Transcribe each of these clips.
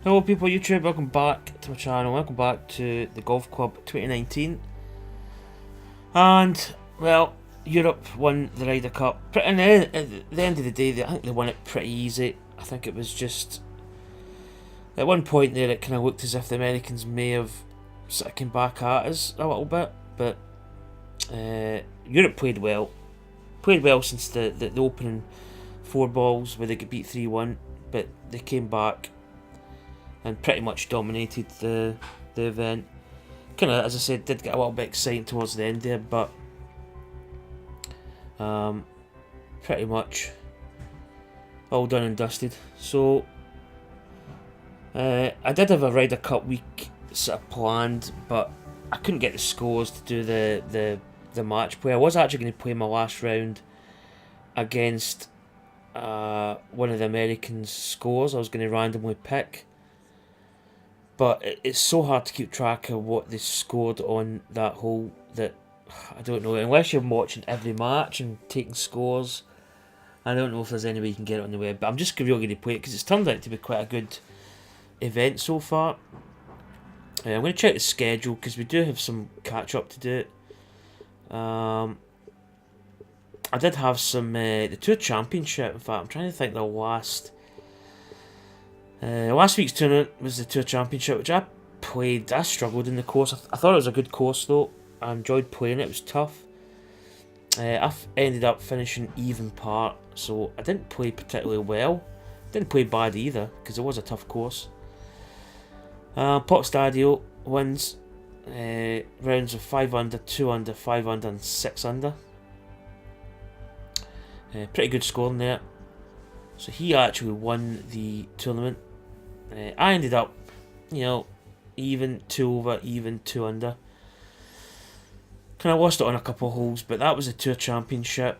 Hello people YouTube, welcome back to my channel, welcome back to the Golf Club 2019. And, well, Europe won the Ryder Cup. And at the end of the day, I think they won it pretty easy. I think it was just, at one point there it kind of looked as if the Americans may have sort of come back at us a little bit. But Europe played well. Played well since the opening 4 balls where they got beat 3-1. But they came back and pretty much dominated the event. Kind of, as I said, did get a little bit exciting towards the end there, but pretty much all done and dusted. So I did have a Ryder Cup week sort of planned, but I couldn't get the scores to do the match play. I was actually going to play my last round against one of the Americans' scores. I was going to randomly pick. But it's so hard to keep track of what they scored on that hole that I don't know. Unless you're watching every match and taking scores, I don't know if there's any way you can get it on the web. But I'm just really going to play it because it's turned out to be quite a good event so far. I'm going to check the schedule because we do have some catch up to do. I did have some the Tour Championship. In fact, I'm trying to think the last. Last week's tournament was the Tour Championship, which I played. I struggled in the course. I thought it was a good course though. I enjoyed playing it. It was tough. I ended up finishing even par, so I didn't play particularly well. Didn't play bad either, because it was a tough course. Pop Stadio wins rounds of 5 under, 2 under, 5 under, and 6 under. Pretty good scoring there. So he actually won the tournament. I ended up, even 2 over, even 2 under. Kind of lost it on a couple of holes, but that was the Tour Championship.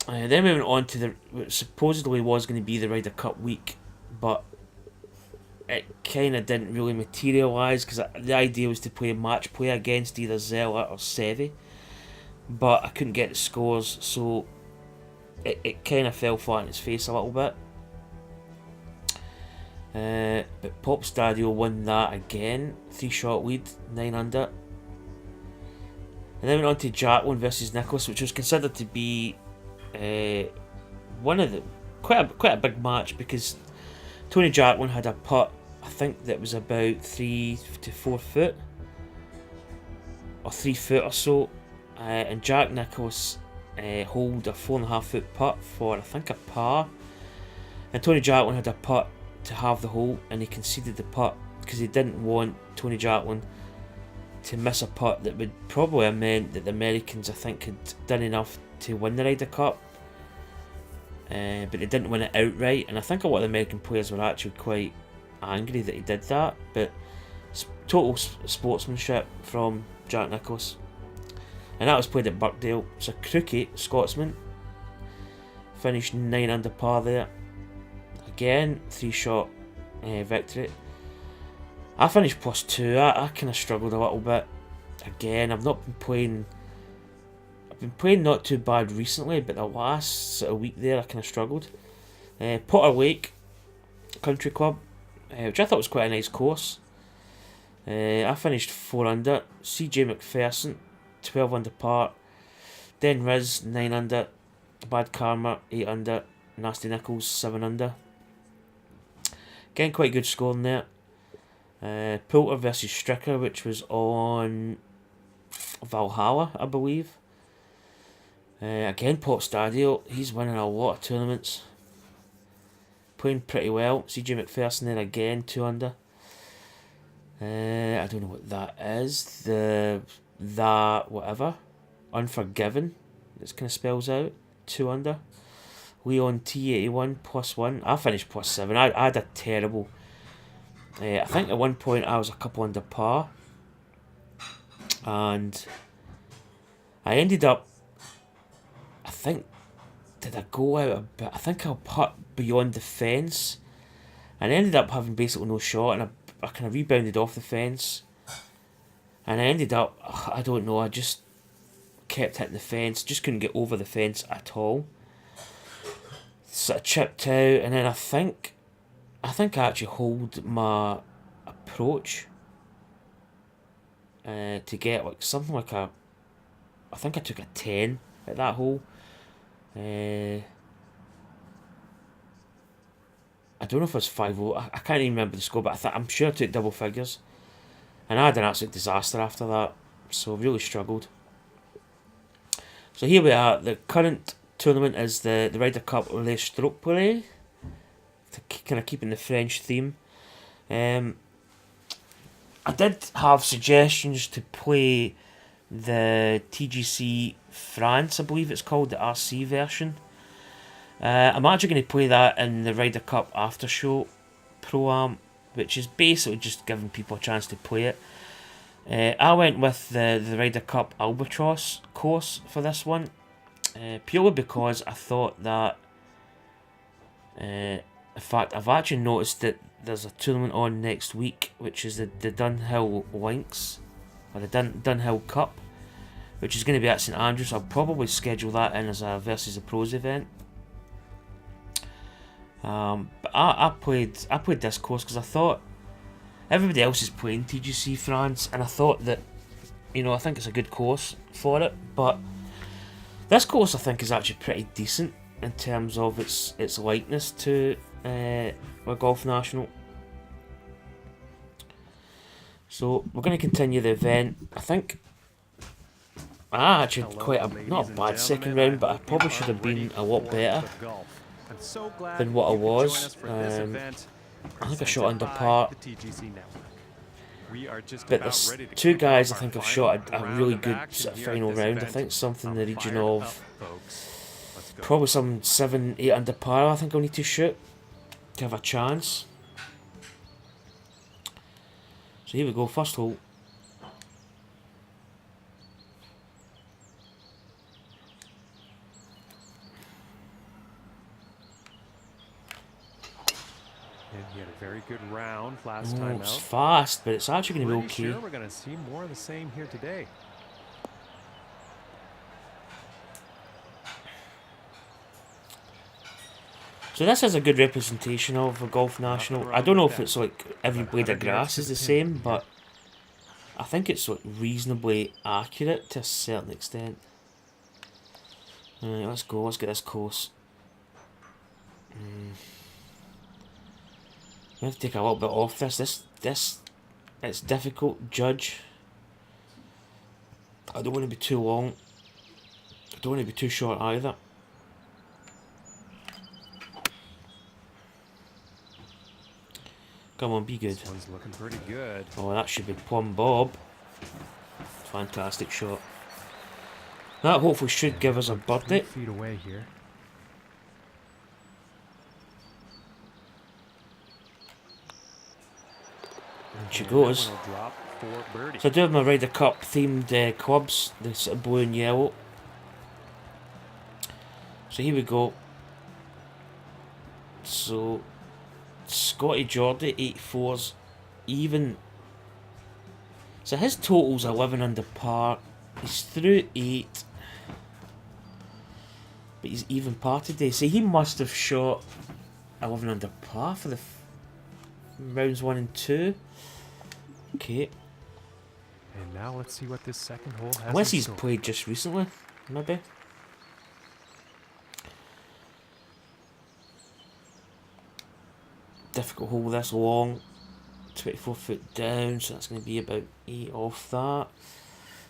Then we went on to what supposedly was going to be the Ryder Cup week, but it kind of didn't really materialise because the idea was to play a match play against either Zella or Seve, but I couldn't get the scores, so it kind of fell flat on its face a little bit. But Pop Stadio won that again, 3-shot lead, 9 under. And then went on to Jacqueline versus Nicholas, which was considered to be one of the quite a big match because Tony Jacqueline had a putt, I think that was about 3 to 4 foot, or 3 foot or so, and Jack Nicholas hold a 4.5 foot putt for I think a par, and Tony Jacqueline had a putt to have the hole, and he conceded the putt because he didn't want Tony Jacqueline to miss a putt that would probably have meant that the Americans, I think, had done enough to win the Ryder Cup, but they didn't win it outright, and I think a lot of the American players were actually quite angry that he did that. But total sportsmanship from Jack Nicklaus. And that was played at Birkdale. So Crookie, Scotsman, finished 9 under par there. Again, 3-shot victory. I finished +2. I kind of struggled a little bit. Again, I've been playing not too bad recently, but the last sort of week there I kind of struggled. Potter Lake Country Club, which I thought was quite a nice course. I finished 4 under. CJ McPherson, 12 under par. Den Riz, 9 under. Bad Karma, 8 under. Nasty Nichols, 7 under. Again, quite good scoring there. Poulter versus Stricker, which was on Valhalla, I believe. Again, Port Stadio, he's winning a lot of tournaments. Playing pretty well. CJ McPherson there again, 2 under. I don't know what that is. Whatever. Unforgiven, this kind of spells out. 2 under. Leon T81, +1. I finished +7. I had a terrible. I think at one point I was a couple under par. And I ended up, I think, did I go out a bit? I think I put beyond the fence. And I ended up having basically no shot. And I kind of rebounded off the fence. And I ended up, I don't know, I just kept hitting the fence. Just couldn't get over the fence at all. Sort of chipped out. And then I think I think I actually hold my approach to get like something like a. I think I took a 10 at that hole. I don't know if it was 5-0. I can't even remember the score, but I'm sure I took double figures. And I had an absolute disaster after that, so I really struggled. So here we are. The current tournament is the Ryder Cup or the Strokepay, kind of keeping the French theme. I did have suggestions to play the TGC France, I believe it's called, the RC version. I'm actually going to play that in the Ryder Cup After Show Pro-Am, which is basically just giving people a chance to play it. I went with the Ryder Cup Albatross course for this one, purely because I thought that, in fact, I've actually noticed that there's a tournament on next week, which is the Dunhill Links, or the Dunhill Cup, which is going to be at St Andrews. I'll probably schedule that in as a versus the pros event. But I played this course because I thought everybody else is playing TGC France, and I thought that, I think it's a good course for it. But this course I think is actually pretty decent in terms of its likeness to a Golf National. So we're going to continue the event. I think I actually had quite not a bad second round, but I probably should have been a lot better than what I was. I think I shot under par. But there's two guys I think have shot a really good sort of final round. I think something in the region of probably some 7-8 under par. I think I'll need to shoot to have a chance. So here we go, first hole. And he had a very good round last time out. It's fast, but it's actually going to be okay. Sure we're going to see more of the same here today. So this is a good representation of a Golf National. I don't know if it's like every blade of grass is the same, but I think it's like reasonably accurate to a certain extent. Alright, let's go. Let's get this course. I have to take a little bit off this. It's difficult. Judge. I don't want to be too long. I don't want to be too short either. Come on, be good. This one's looking pretty good. Oh, that should be plumb bob. Fantastic shot. That hopefully should give us a birdie. 3 feet away here. And she goes. So I do have my Ryder Cup themed clubs, the sort of blue and yellow. So here we go. So Scotty Geordie, 84's even. So his total's 11 under par. He's through 8. But he's even par today. So he must have shot 11 under par for the rounds 1 and 2. Okay. And now let's see what this second hole has. Unless he's played just recently, maybe. Difficult hole this long. 24 foot down, so that's going to be about 8 off that.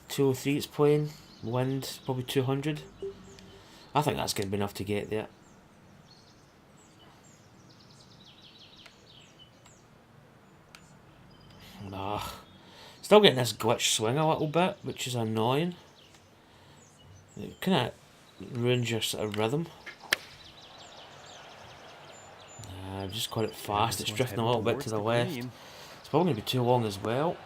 203 it's playing. Wind, probably 200. I think that's going to be enough to get there. Nah. Still getting this glitch swing a little bit, which is annoying. It kind of ruins your sort of rhythm. I've just got it fast. It's drifting a little bit to the left. It's probably going to be too long as well.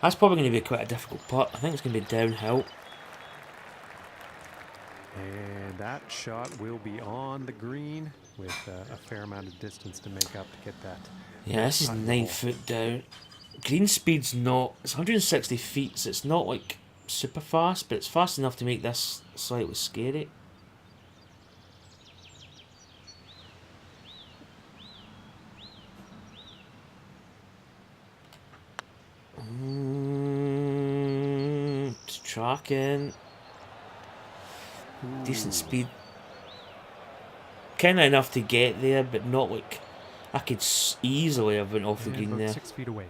That's probably going to be quite a difficult putt. I think it's going to be downhill. And that shot will be on the green with a fair amount of distance to make up to get that. Yeah, this is 9 foot down. Green speed's not... It's 160 feet, so it's not like super fast, but it's fast enough to make this slightly scary. tracking. Decent speed. Kind of enough to get there, but not like I could easily have went off the green about there. 6 feet away.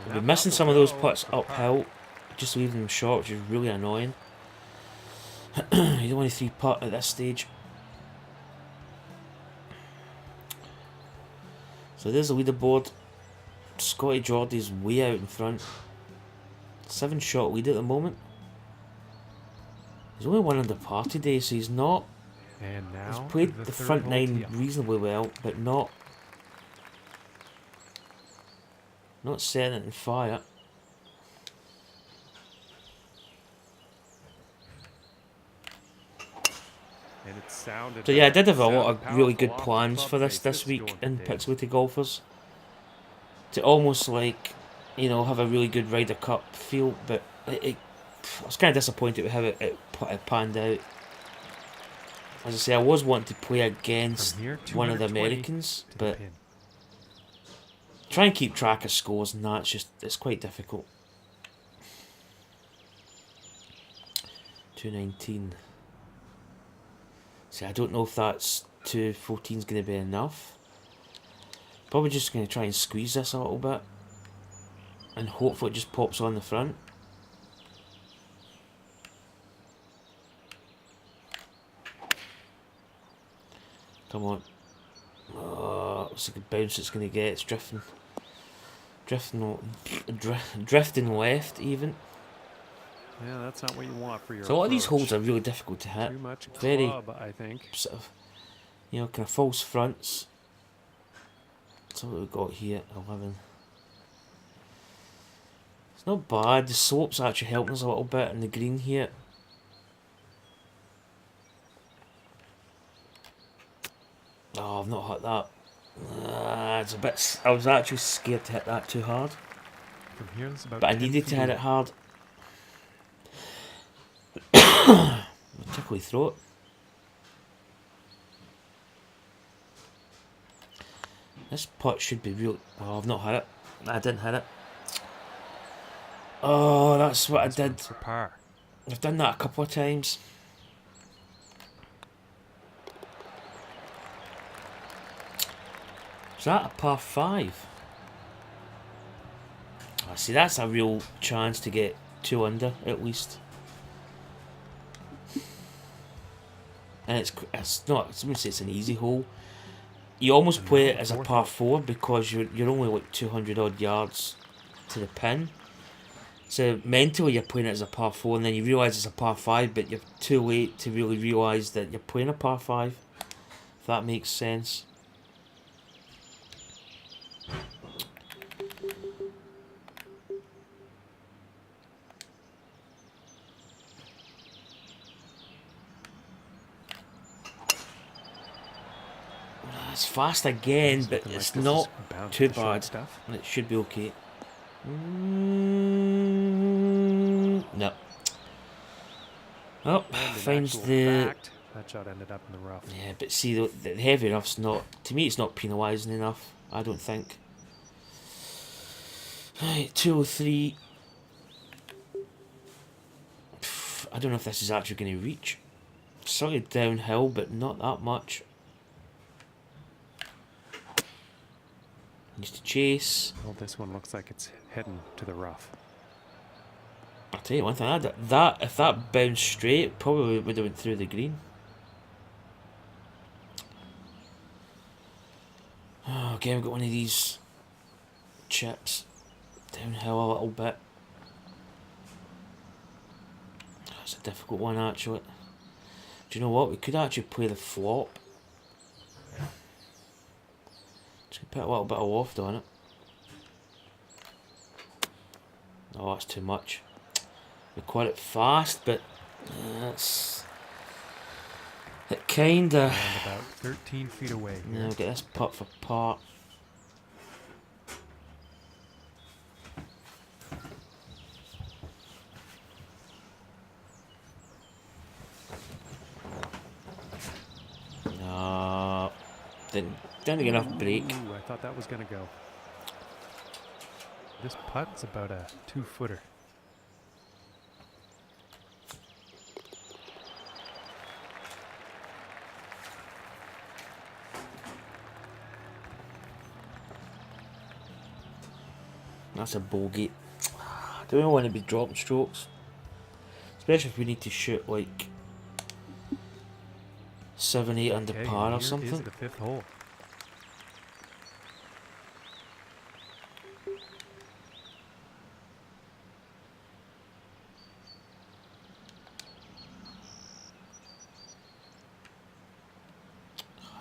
I've been missing some of those putts uphill, just leaving them short, which is really annoying. You don't want to 3-putt at this stage. So there's the leaderboard. Scotty Geordie's way out in front. 7-shot lead at the moment. He's only 1 under par today, so he's not. And now He's played the third front hole 9 tee up. reasonably well, but not setting it in fire. And it sounded So yeah, I did have a sounded lot of really good powerful off the plans club for face this week Jordan in did. Pixelated Golfers. To almost like, you know, have a really good Ryder Cup feel, but I was kind of disappointed with how it panned out. As I say, I was wanting to play against From here, one of the 220 Americans, to the but pin. try and keep track of scores and that, it's quite difficult. 219. See, I don't know if that's 214 is going to be enough. Probably just going to try and squeeze this a little bit. And hopefully it just pops on the front. Come on. Oh, it's a good bounce it's going to get. It's drifting. Drifting left even. Yeah, that's not what you want for your So a lot of these approach. holes are really difficult to hit. Too much Very club, I think. sort of, you know, kind of false fronts. That's what we've got here, 11. It's not bad. The slope's actually helping us a little bit in the green here. Oh, I've not hit that. It's a bit. I was actually scared to hit that too hard, From here, it's about but I 10 needed to feet hit away. it hard. Tickly throat. This putt should be real. Oh, I've not hit it. I didn't hit it. Oh, that's what I This one did. for par. I've done that a couple of times. Is that a par 5? Oh, see, that's a real chance to get 2 under at least. And it's not. I wouldn't say it's an easy hole. You almost play it as a par 4 because you're only like 200 odd yards to the pin. So mentally you're playing it as a par 4 and then you realise it's a par 5, but you're too late to really realise that you're playing a par 5. If that makes sense. It's fast again, but Looking like it's this is not bound too for the short bad. stuff. And it should be okay. No. Oh, And in finds actual the... fact, that shot ended up in the rough. Yeah, but see, the heavy rough's not... To me, it's not penalising enough, I don't think. Right, 203. I don't know if this is actually going to reach. Slightly downhill, but not that much. Needs to chase. Well, this one looks like it's heading to the rough. I'll tell you one thing, that if that bounced straight, it probably would have went through the green. Oh, again, we've got one of these chips. Downhill a little bit. That's a difficult one, actually. Do you know what? We could actually play the flop. Just put a little bit of loft on it. Oh, that's too much. We caught it fast, but that's... It kinda... And about 13 feet away. Yeah, we'll get this putt for par. Trying to get enough break. Ooh, I thought that was going to go. This putt's about a 2-footer. That's a bogey. Do we want to be dropping strokes? Especially if we need to shoot like 7, 8 under Okay, par or here something. is the 5th hole.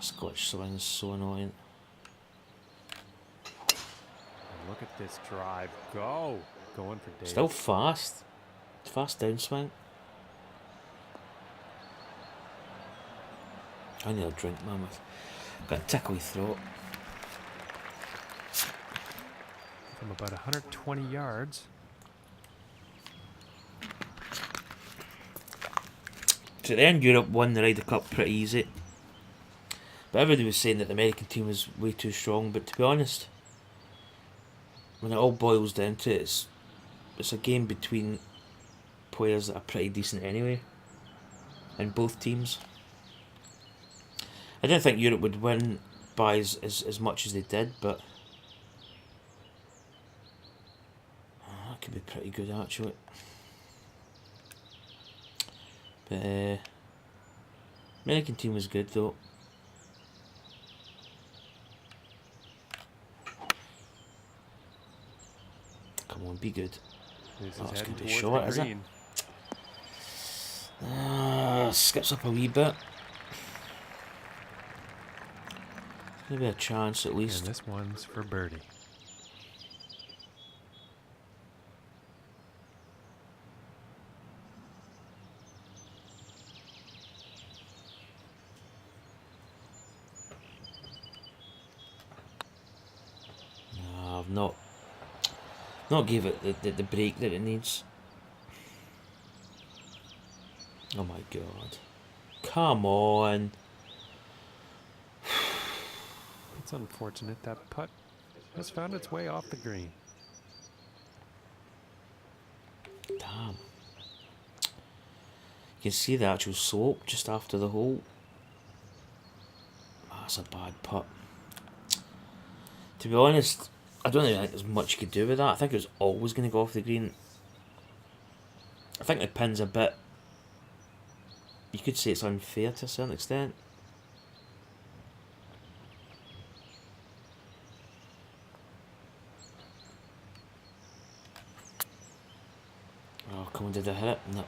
Scotch swing is so annoying. And look at this drive. Go. Going for Dave. Still fast. Fast downswing. I need a drink, man. I've got a tickly throat. From about 120 yards. So then Europe won the Ryder Cup pretty easy. But everybody was saying that the American team was way too strong. But to be honest, when it all boils down to it, it's a game between players that are pretty decent anyway. In both teams. I didn't think Europe would win by as much as they did, but that could be pretty good actually. But American team was good though. Come on, be good. This is Oh, it's heading going to be towards short, the is it? Skips up a wee bit. Maybe a chance at least. And this one's for birdie. No, I've not gave it the break that it needs. Oh my god. Come on. It's unfortunate that putt has found its way off the green. Damn. You can see the actual slope just after the hole. That's a bad putt. To be honest, I don't think there's much you could do with that. I think it was always going to go off the green. I think the pin's a bit... You could say it's unfair to a certain extent. Oh, come on, did I hit it? No.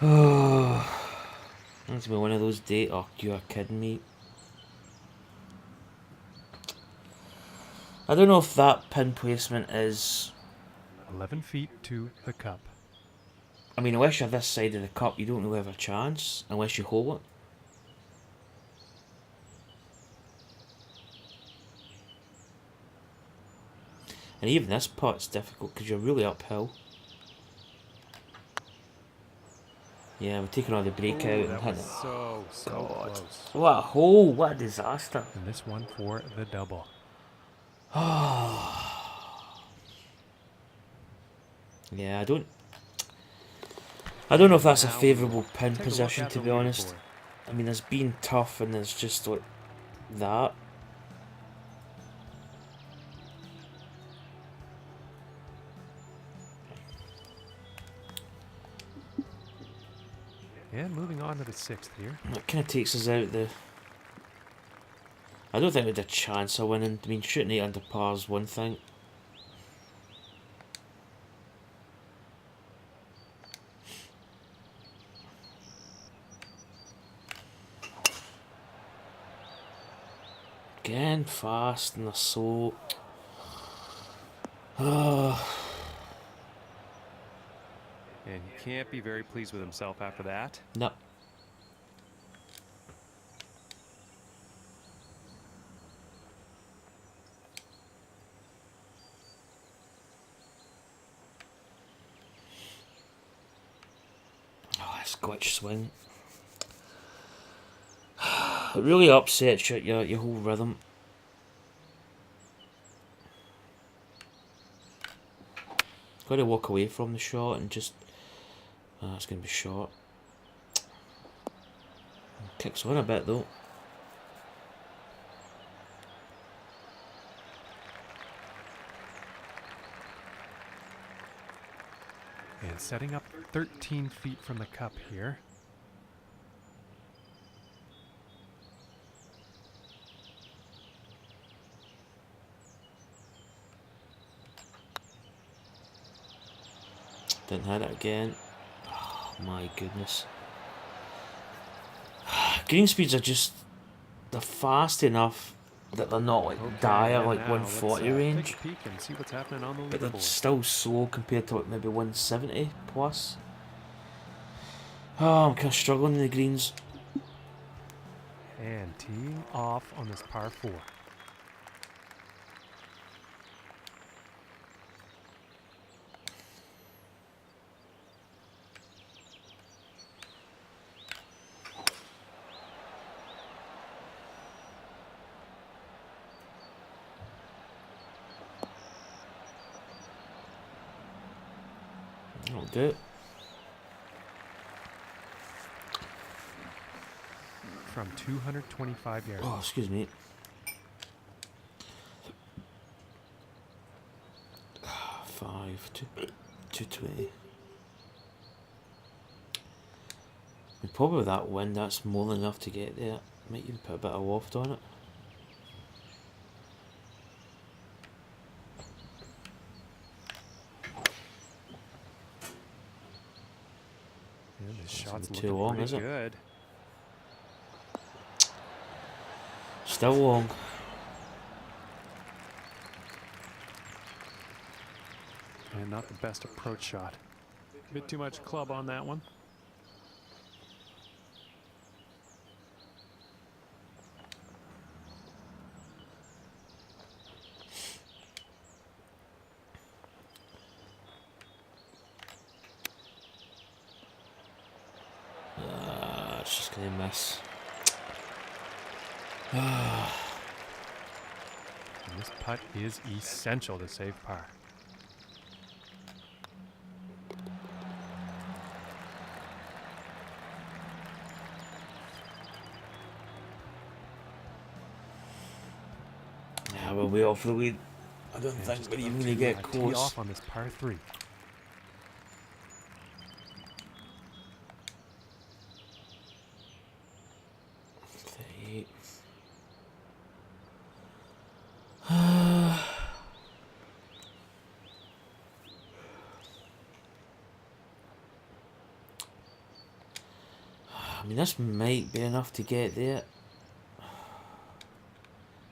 Oh, it's been one of those days. Oh, you are kidding me. I don't know if that pin placement is... 11 feet to the cup. I mean, unless you're this side of the cup, you don't really have a chance, unless you hole it. And even this putt's difficult, because you're really uphill. Yeah, we're taking all the break out and That hitting was it. so God. close. What a hole, what a disaster. And this one for the double. Yeah, I don't know if that's a Now, favourable pin take a look position, at to the be honest. leaderboard. I mean, there's been tough and there's just like that. And moving on to the 6th here. That kind of takes us out the... I don't think we had a chance of winning. I mean, shooting 8 under par is one thing. Again, fast and they're so... Oh. And he can't be very pleased with himself after that. No. Oh, Scotch swing. It really upsets your whole rhythm. Got to walk away from the shot and just... it's going to be short. Kicks on a bit though. And setting up 13 feet from the cup here. Didn't hit it again. Oh my goodness. Green speeds are just... they're fast enough that they're not like dire, like 140 range. Take a peek and see what's happening on the But they're leaderboard. still slow compared to like maybe 170 plus. Oh, I'm kind of struggling in the greens. And teeing off on this par 4. That'll do it. From 225 yards. Oh, excuse me. Five, 220. And probably with that wind, that's more than enough to get there. Might even put a bit of waft on it. Yeah, this shot's too looking long, pretty is it? good. Still long. And not the best approach shot. A bit too much club on that one. It's just gonna miss. And this putt is essential to save par. Yeah, we'll be off the lead. I don't And think just we're even about gonna to, get tee close. off on this par 3. I mean, this might be enough to get there.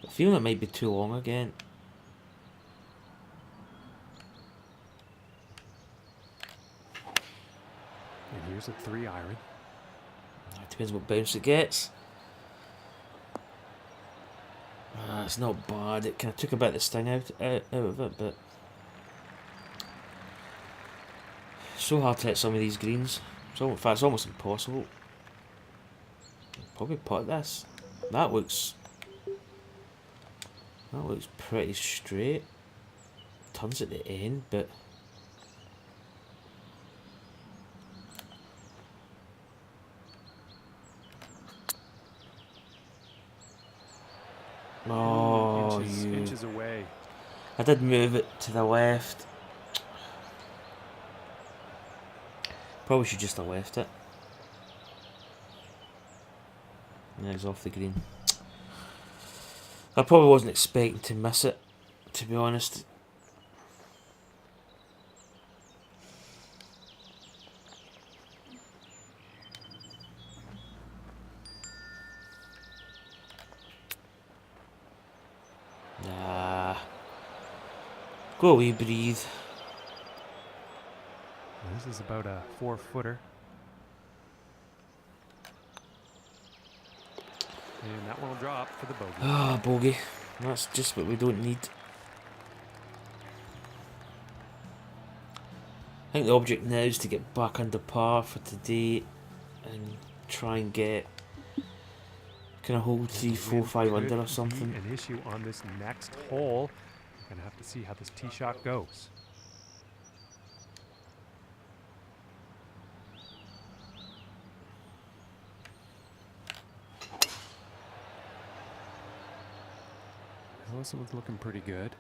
I feel it might be too long again. And here's a 3 iron. It depends what bounce it gets. It's not bad. It kind of took a bit of the sting out of it, but so hard to hit some of these greens. So in fact, it's almost impossible. Probably putt this. That looks pretty straight. Turns at the end, but oh, inches away. I did move it to the left. Probably should just have left it. Yeah, he's off the green. I probably wasn't expecting to miss it, to be honest. Nah. Go away, breathe. This is about a 4-footer. And that one will drop for the bogey. Ah, bogey. That's just what we don't need. I think the object now is to get back under par for today and try and get kind of hold 3, 4, 5 under or Could something. be an issue on this next hole. Gonna have to see how this tee shot goes. Wilson was looking pretty good.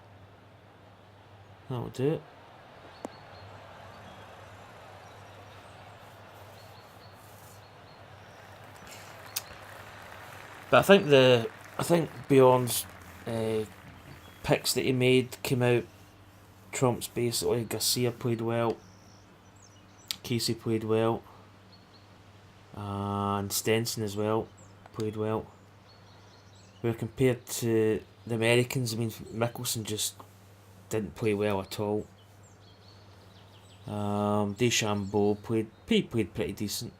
That'll do it. But I think Bjorn's picks that he made came out trumps basically. Garcia played well, Casey played well, and Stenson as well played well. Where compared to the Americans, I mean, Mickelson just didn't play well at all. DeChambeau played pretty decent.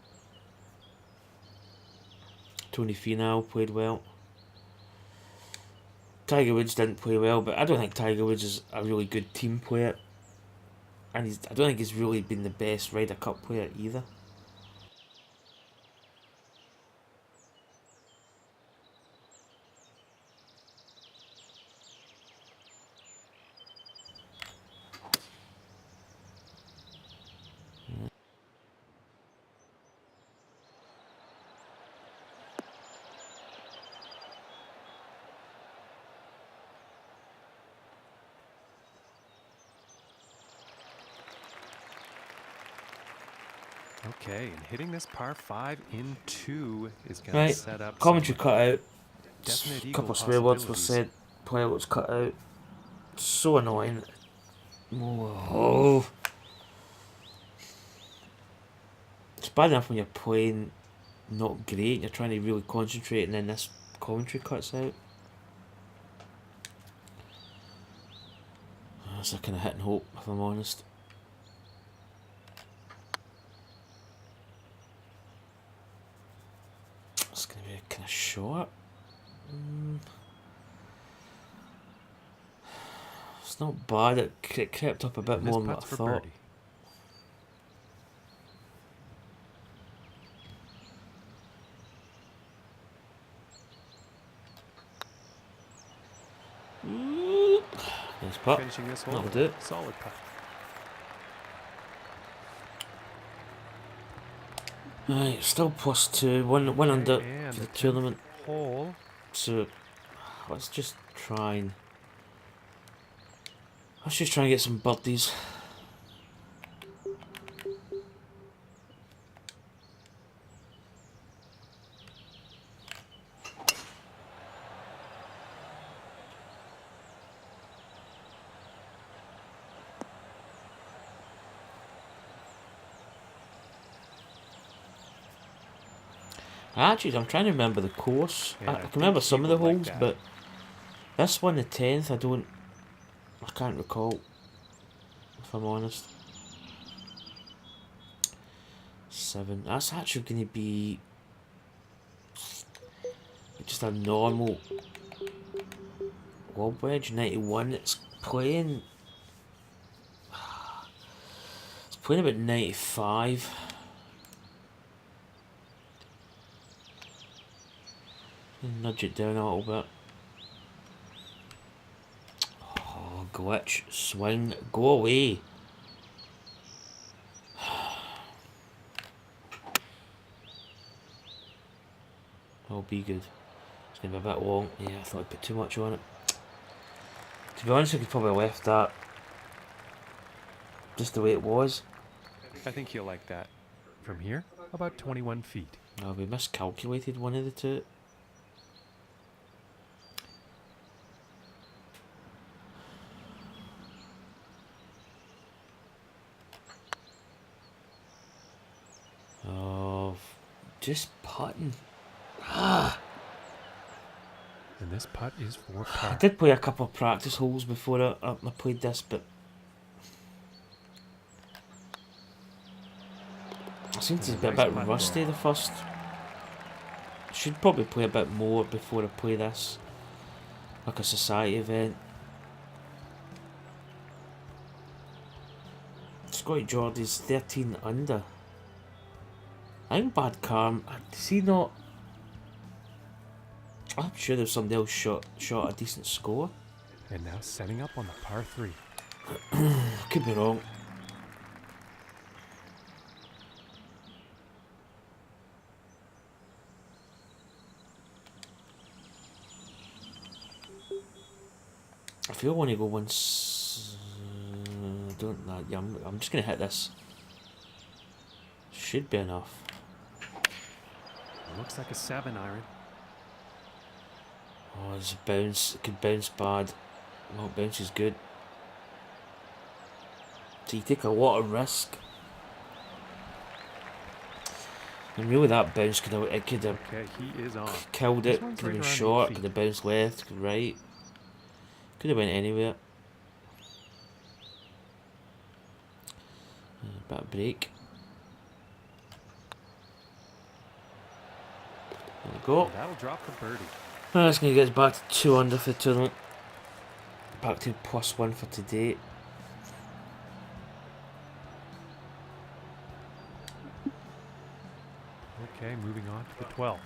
Tony Finau played well. Tiger Woods didn't play well, but I don't think Tiger Woods is a really good team player. And I don't think he's really been the best Ryder Cup player either. Okay, and hitting this par 5 in 2 is going Right, to set up commentary cut out. definite A eagle couple of swear words were possibilities. said. Player was cut out. So annoying. Oh. It's bad enough when you're playing not great and you're trying to really concentrate and then this commentary cuts out. That's a kind of hit and hope, if I'm honest. It's going to be kind of short. It's not bad. It crept up a bit more than what I thought. Birdie. Nice putt. Finishing this hole, That'll do it. solid putt. Right, still +2, one under And for the the tournament. hole. So let's just try and get some birdies. Actually, I'm trying to remember the course. Yeah, I I can think remember he some of the would like holes, that. but this one, the 10th, I can't recall, if I'm honest. 7. That's actually going to be just a normal lob wedge. 91. It's playing about 95. Nudge it down a little bit. Oh, glitch. Swing. Go away. I'll be good. It's going to be a bit long. Yeah, I thought I'd put too much on it. To be honest, I could probably have left that just the way it was. I think he'll like that. From here, about 21 feet. Oh, we miscalculated one of the two. Oh, just putting. And this putt is for I par. did play a couple of practice holes before I played this, but I seem to be a bit rusty the first. I should probably play a bit more before I play this, like a society event. Scotty Geordie's 13 under. I think Bad Karm, does he not... I'm sure there's somebody else shot a decent score. And now setting up on the par 3. Could be wrong. I feel I want to go once. Don't that. Yeah, I'm just gonna hit this. Should be enough. Looks like a 7 iron. Oh, there's a bounce. It could bounce bad. Well, bounce is good. So you take a lot of risk. And really, that bounce could have Okay, he is on. killed it. This one's Could have right been around 8 short. feet. Could have bounced left. Could right. Could have went anywhere. Bit of break. There we go. And that'll drop the birdie. That's going to get us back to 2 under for the tournament. Back to +1 for today. Okay, moving on to the 12th.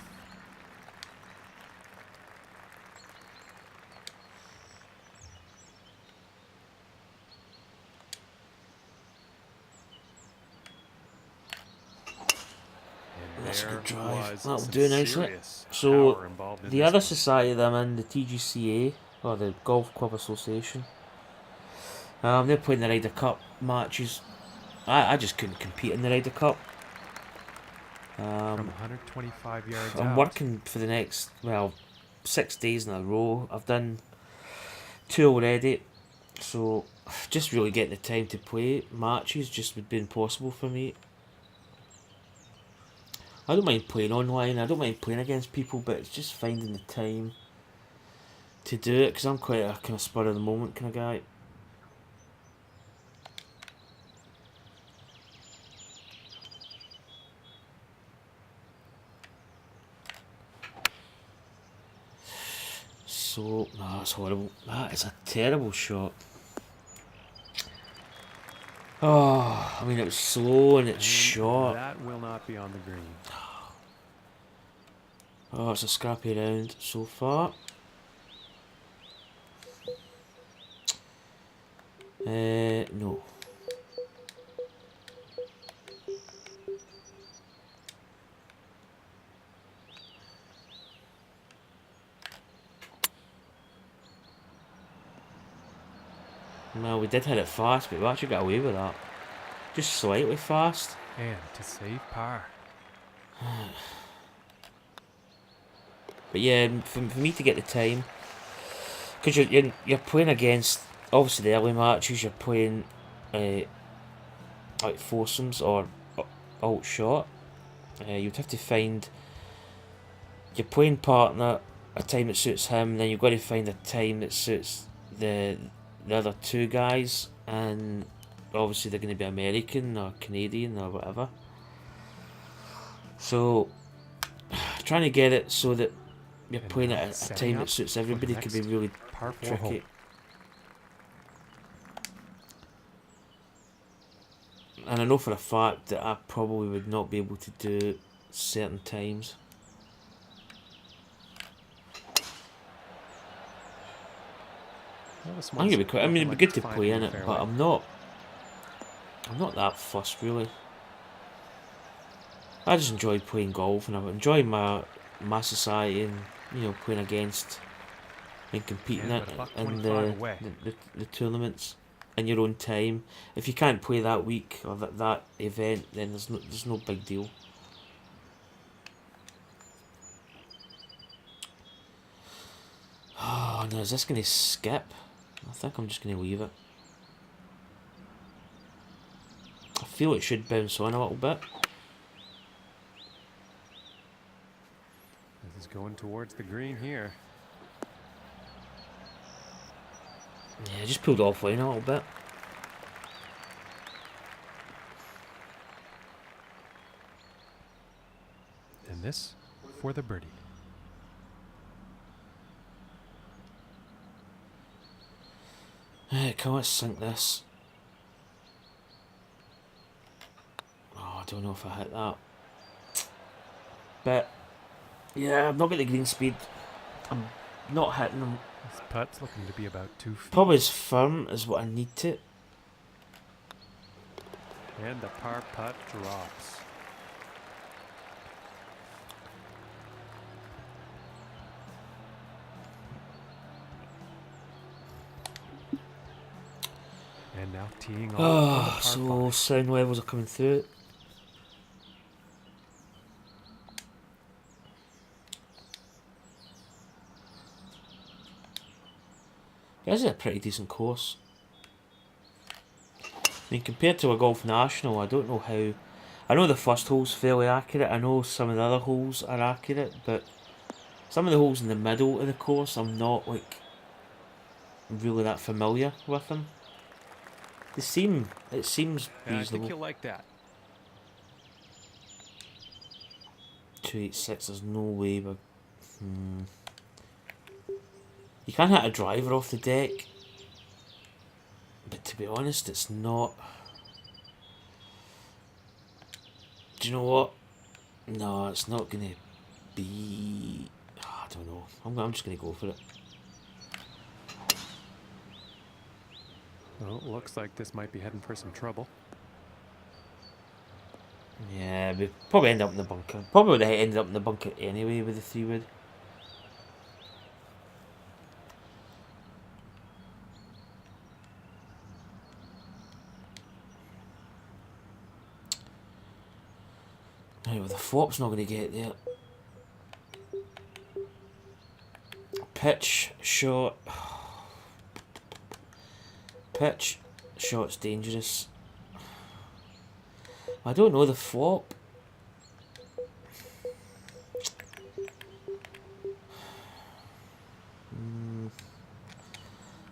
And That's a there good drive. was That'll some do nicely. serious So, power involved in the this other one. society that I'm in, the TGCA, or the Golf Club Association, they're playing the Ryder Cup matches. I just couldn't compete in the Ryder Cup. From 125 yards I'm out. working for the next, 6 days in a row. I've done 2 already, so just really getting the time to play matches just would be impossible for me. I don't mind playing online, I don't mind playing against people, but it's just finding the time to do it, because I'm quite a kind of spur of the moment kind of guy. So, no, that's horrible. That is a terrible shot. Oh, I mean, it was slow and it's And short. that will not be on the green. Oh, it's a scrappy round so far. No. Well, we did hit it fast, but we actually got away with that. Just slightly fast. And to save par. But yeah, for me to get the time, because you're playing against, obviously the early matches, you're playing like foursomes or alt shot. You'd have to find your playing partner a time that suits him, then you've got to find a time that suits the other 2 guys, and obviously they're going to be American or Canadian or whatever. So trying to get it so that you're And playing now at a setting time up that suits for the everybody could be next really par 4 tricky. hole. And I know for a fact that I probably would not be able to do certain times. Well, this I'm one's gonna be quite. I mean, looking it'd be like good it's to play in finding it, the but fairway. I'm not. I'm not that fussed really. I just enjoy playing golf, and I enjoy my society, and playing against and competing And with a in $1.25 away. the tournaments in your own time. If you can't play that week or that event, then there's no big deal. Oh no, is this going to skip? I think I'm just going to leave it. I feel it should bounce on a little bit. This is going towards the green here. Yeah, I just pulled offline a little bit. And this for the birdie. Right, come on, let's sink this. Oh, I don't know if I hit that. But, yeah, I've not got the green speed. I'm not hitting them. This putt's looking to be about 2 feet. Probably as firm as what I need to. And the par putt drops. And now teeing off. So sound levels are coming through. This is a pretty decent course. I mean, compared to a Golf National, I don't know how... I know the first hole's fairly accurate. I know some of the other holes are accurate, but some of the holes in the middle of the course, I'm not, like, really that familiar with them. It seems reasonable. I think you'll like that. 286, there's no way, but... You can hit a driver off the deck, but to be honest, it's not... Do you know what? No, it's not going to be... I don't know. I'm just going to go for it. Well, it looks like this might be heading for some trouble. Yeah, we probably end up in the bunker. Probably would have ended up in the bunker anyway with the 3-wood. Right, well, the flop's not going to get there. Pitch, shot. Pitch, shot's dangerous. I don't know the flop.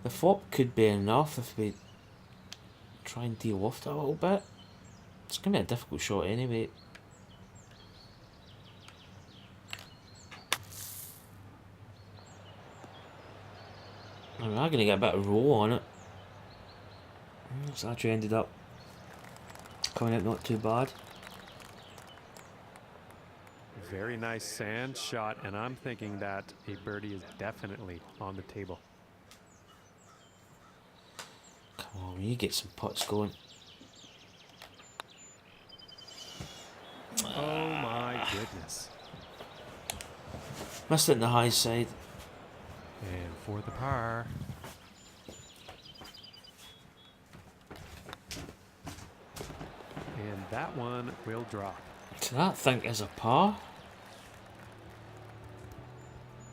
The flop could be enough if we try and de-loft it a little bit. It's going to be a difficult shot anyway. I mean, I'm going to get a bit of roll on it. It's actually ended up coming out not too bad. Very nice sand shot, and I'm thinking that a birdie is definitely on the table. Come on, you get some putts going. Oh my goodness. Missed it in the high side. And for the par. And that one will drop. So that think is a par.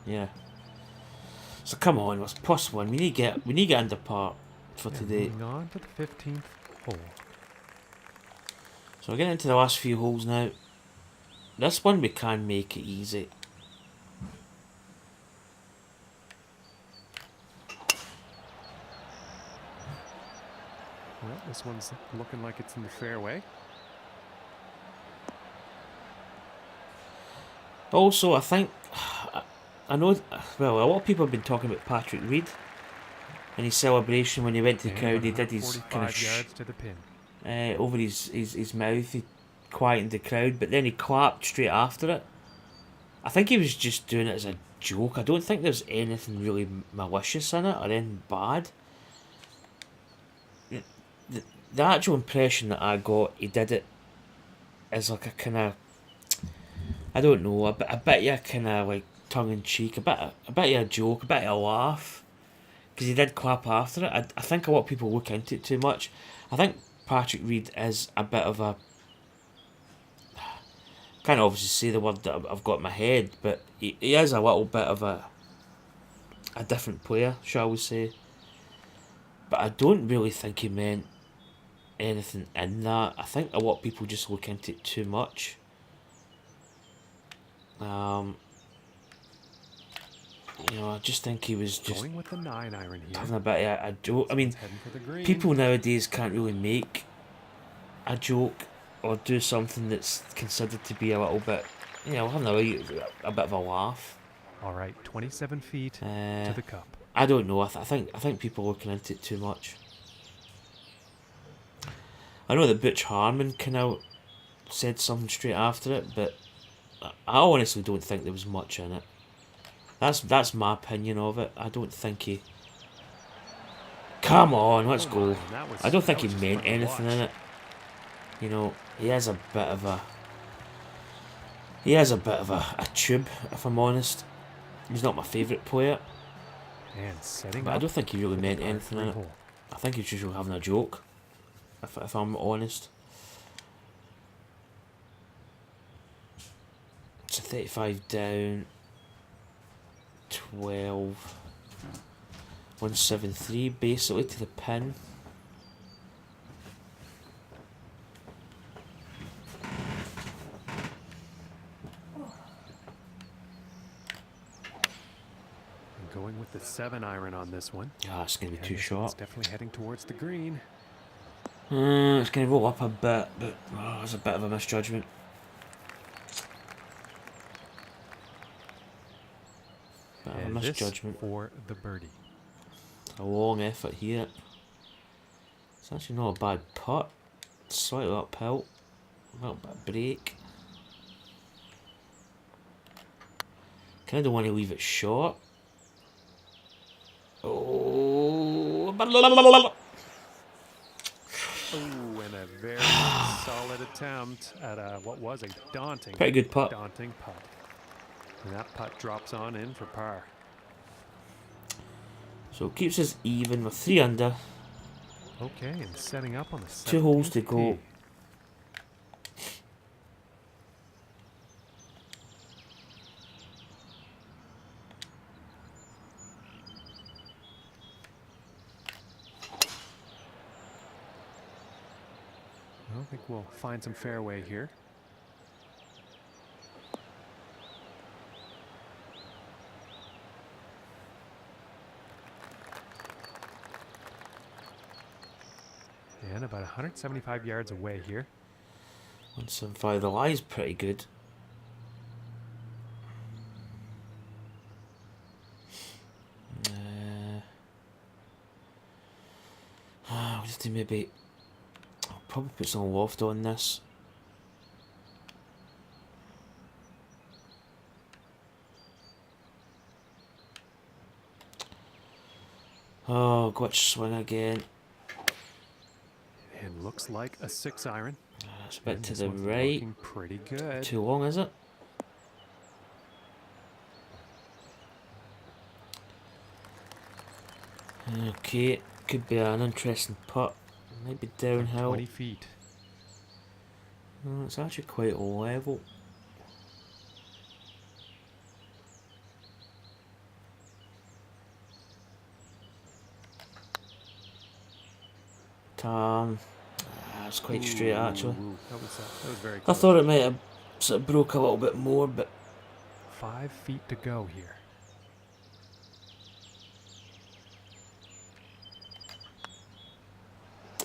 Yeah. So come on, what's possible? We need to get under par for today. Moving on to the 15th hole. So we're getting into the last few holes now. This one we can make it easy. Well, this one's looking like it's in the fairway. Also, I think, I know, well, a lot of people have been talking about Patrick Reed and his celebration when he went to the crowd. He did his kind of yards to the pin. Over his mouth. He quietened the crowd, but then he clapped straight after it. I think he was just doing it as a joke. I don't think there's anything really malicious in it or anything bad. The actual impression that I got, he did it as like a kind of, I don't know, a bit of kind of like tongue in cheek, a bit of a joke, a bit of a laugh, because he did clap after it. I think a lot of people look into it too much. I think Patrick Reed is a bit of a, can't obviously say the word that I've got in my head, but he is a little bit of a different player, shall we say. But I don't really think he meant anything in that. I think a lot of people just look into it too much. You know, I just think he was just going with the 9-iron here. having a bit of a joke. I mean, people nowadays can't really make a joke or do something that's considered to be a little bit, you know, having a bit of a laugh. All right, 27 feet to the cup. I don't know. I think people are looking into it too much. I know that Butch Harmon kind of said something straight after it, but I honestly don't think there was much in it. That's my opinion of it. I don't think he. Come on, let's Oh go. my, that was- I don't think that he was just meant fun to anything in watch. it. You know, he has a bit of a. He has a bit of a tube, if I'm honest. He's not my favourite player, And setting but I up don't think he really for the meant par anything 3 in it. hole. I think he's just having a joke, if I'm honest. It's a 35 down, 12, 173 basically to the pin. And going with the 7-iron on this one. Ah, it's going to be Yeah, too this short. one's definitely heading towards the green. It's going to roll up a bit, but it's a bit of a misjudgment. Bit of a And this misjudgment. for the birdie. A long effort here. It's actually not a bad putt. Slightly uphill. A little bit of break. Kind of want to leave it short. Oh, Oh, and a very solid attempt at what was a daunting pretty good putt. putt. And that putt drops on in for par. So it keeps us even with 3 under. Okay, and setting up on the 2 holes to 17th go. tee. I think we'll find some fairway here. And about 175 yards away here. 175. The lie's pretty good. We'll just do maybe. I'll probably put some loft on this. Oh, glitch swing again. And looks like a 6-iron. That's a bit And to this the one's right. looking pretty good. Too long, is it? Okay, could be an interesting putt. Might be downhill. 20 feet. No, it's actually quite level. It's quite straight actually. Ooh, that was very I close. thought it might have sort of broke a little bit more, but 5 feet to go here.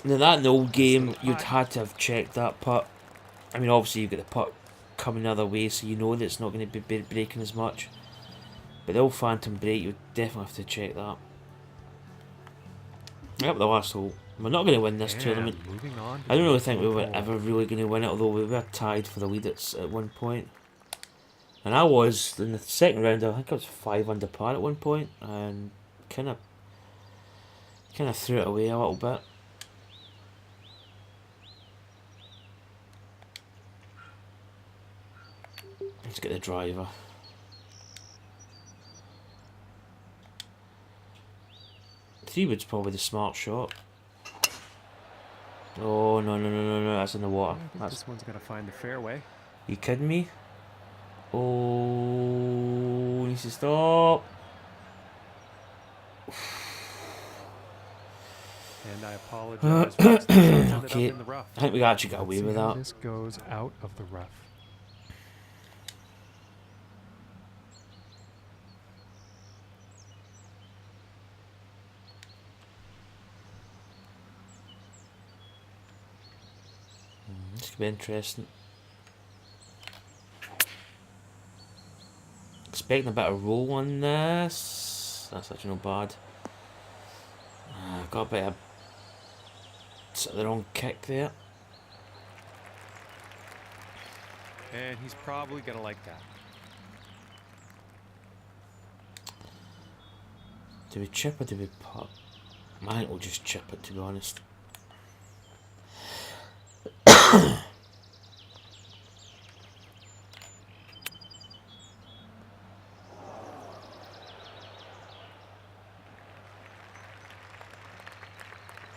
in that old game, little you'd putt. had to have checked that putt. I mean, obviously you've got the putt coming the other way, so you know that it's not going to be breaking as much. But the old phantom break, you'd definitely have to check that. Yep, the last hole. We're not going to win this And tournament. moving on to I don't the really think we 18th were hole. ever really going to win it, although we were tied for the lead at one point. And I was, in the second round, I think I was 5 under par at one point, and kind of threw it away a little bit. Let's get the driver. Three wood's probably the smart shot. Oh, no, that's in the water. I think That's, this one's going to find the fairway. you kidding me? Oh, needs to stop. And I apologize. Folks, this one's ended up Okay, in the rough. I think we actually got Let's away see with how that. this goes out of the rough. This could be interesting. Expecting a bit of roll on this. That's actually not bad. Got a bit of sort of the wrong kick there. And he's probably going to like that. Do we chip or do we putt? I think we'll just chip it, to be honest.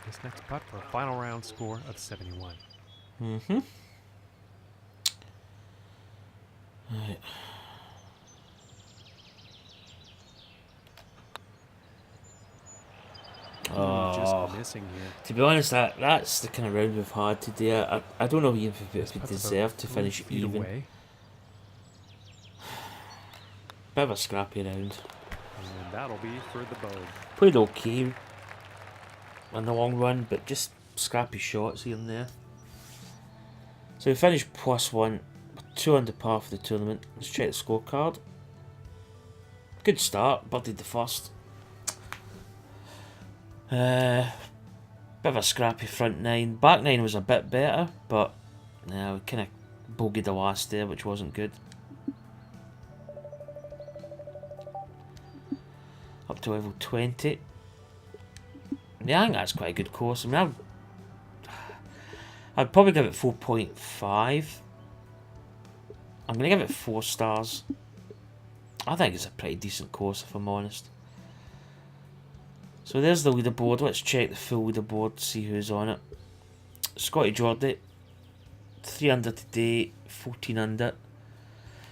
This next putt for a final round score of 71. Mm-hmm. Right. Just missing here. To be honest, that's the kind of round we've had today. I don't know even if we deserve to finish even. Away. Bit of a scrappy round. And that'll be for the bogey. Played okay in the long run, but just scrappy shots here and there. So we finished +1, 2 under par for the tournament. Let's check the scorecard. Good start, birdied the first. Bit of a scrappy front 9. Back 9 was a bit better, but we kind of bogeyed the last there, which wasn't good. Up to level 20. Yeah, I think that's quite a good course. I mean, I'd probably give it 4.5. I'm going to give it 4 stars. I think it's a pretty decent course, if I'm honest. So there's the leaderboard. Let's check the full leaderboard, see who's on it. Scotty Geordie, 3 under today, 14 under.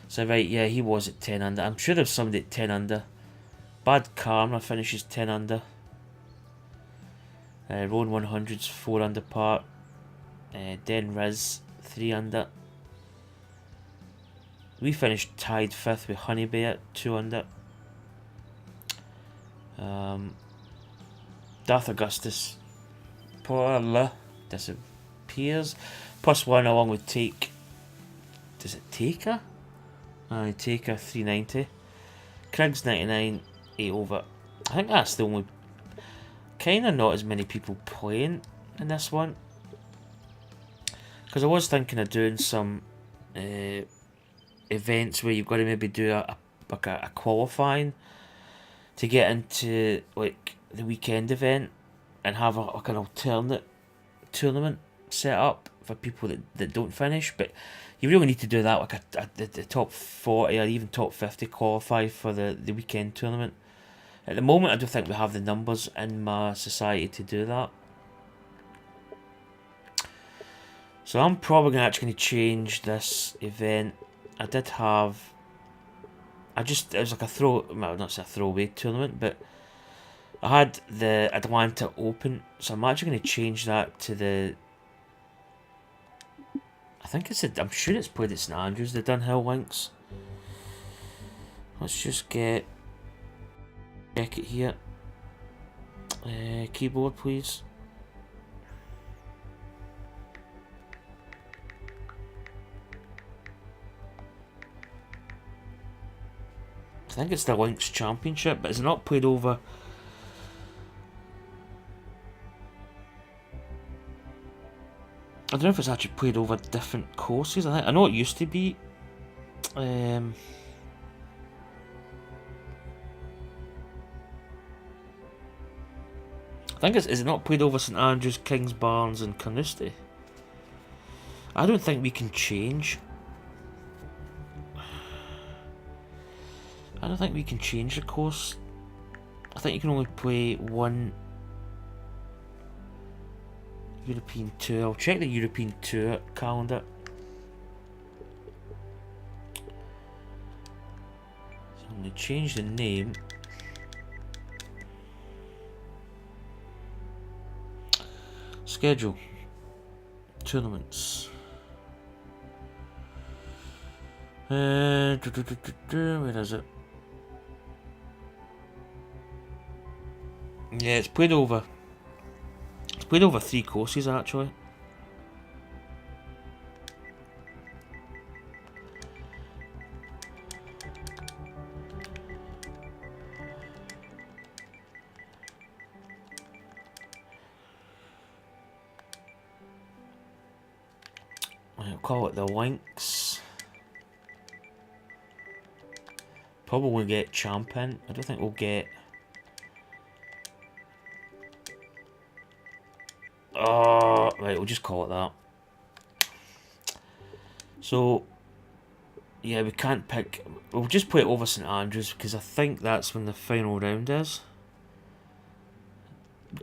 So right, yeah, he was at 10 under. I'm sure there's somebody at 10 under. Bad Karma finishes 10 under. Rowan 100's 4 under par. Den Riz 3 under. We finished tied 5th with Honeybay at 2 under. Darth Augustus Porla disappears. +1 along with Take. Does it Taker? Taker 390. Kriggs 99, 8 over. I think that's the only. Kind of not as many people playing in this one. Because I was thinking of doing some events where you've got to maybe do a qualifying to get into like the weekend event and have like an alternate tournament set up for people that don't finish. But you really need to do that like the top 40 or even top 50 qualify for the weekend tournament. At the moment, I don't think we have the numbers in my society to do that. So I'm probably actually going to change this event. I did have. It was like not a throwaway tournament, but I had the Atlanta Open, so I'm actually going to change that to the. I think I'm sure it's played at St Andrews, the Dunhill Links. Let's just check it here. Keyboard, please. I think it's the Links Championship, but it's not played over. I don't know if it's actually played over different courses. I know it used to be. I think is it not played over St Andrews, Kings Barnes, and Carnoustie? I don't think we can change. I don't think we can change the course. I think you can only play one European Tour. I'll check the European Tour calendar. So I'm going to change the name. Schedule. Tournaments. Where is it? Yeah, it's played over. It's played over 3 courses actually. I'll call it the Links. Probably won't get Champion. I don't think we'll get. Oh, right, we'll just call it that. So, yeah, we can't pick... We'll just put it over St Andrews, because I think that's when the final round is.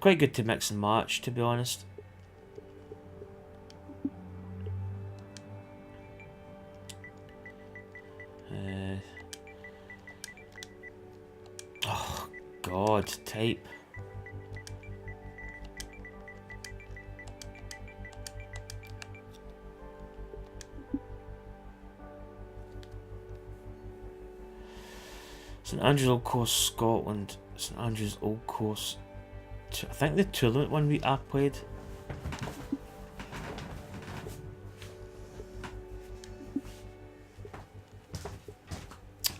Quite good to mix and match, to be honest. Oh, God, type. St Andrews Old Course, Scotland. St Andrews Old Course. I think the tournament one I played.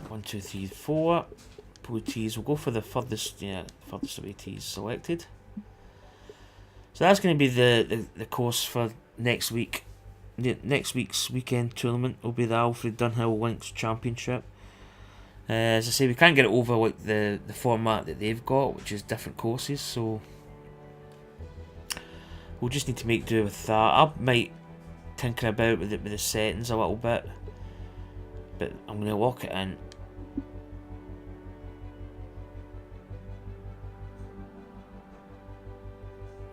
One, two, three, four. Blue tees. We'll go for the furthest, furthest away tees selected. So that's going to be the course for next week. Next week's weekend tournament will be the Alfred Dunhill Links Championship. As I say, we can't get it over like the format that they've got, which is different courses, so we'll just need to make do with that. I might tinker about with the settings a little bit, but I'm going to lock it in.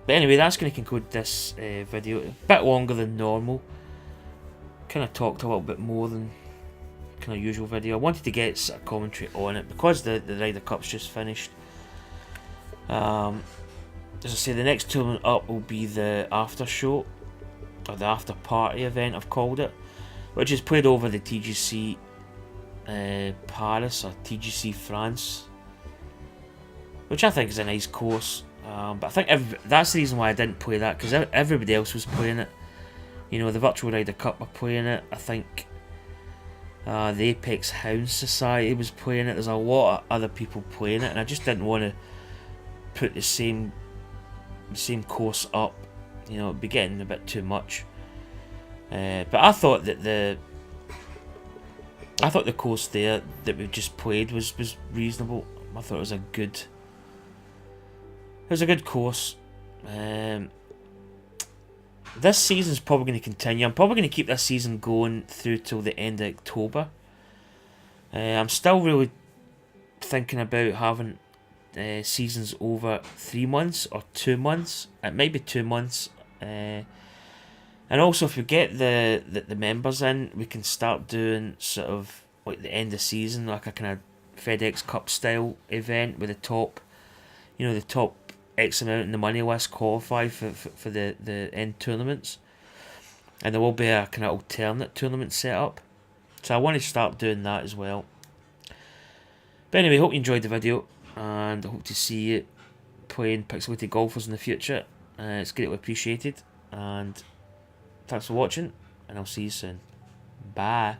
But anyway, that's going to conclude this video. A bit longer than normal. Kind of talked a little bit more than kind of usual video. I wanted to get a commentary on it because the Ryder Cup's just finished. As I say, the next tournament up will be the after show, or the after party event I've called it, which is played over the TGC Paris or TGC France, which I think is a nice course. But I think that's the reason why I didn't play that, because everybody else was playing it. You know, the Virtual Ryder Cup were playing it. I think the Apex Hound Society was playing it. There's a lot of other people playing it, and I just didn't want to put the same course up. You know, it'd be getting a bit too much. But I thought that the course there that we just played was reasonable. I thought it was a good. It was a good course. This season's probably going to continue. I'm probably going to keep this season going through till the end of October. I'm still really thinking about having seasons over 3 months or 2 months. It might be 2 months. And also, if we get the members in, we can start doing sort of like the end of season, like a kind of FedEx Cup style event with the top, the top X amount in the money list qualify for the end tournaments, and there will be a kind of alternate tournament set up. So I want to start doing that as well. But anyway, hope you enjoyed the video, and I hope to see you playing Pixelated Golfers in the future. It's greatly appreciated, and thanks for watching, and I'll see you soon. Bye.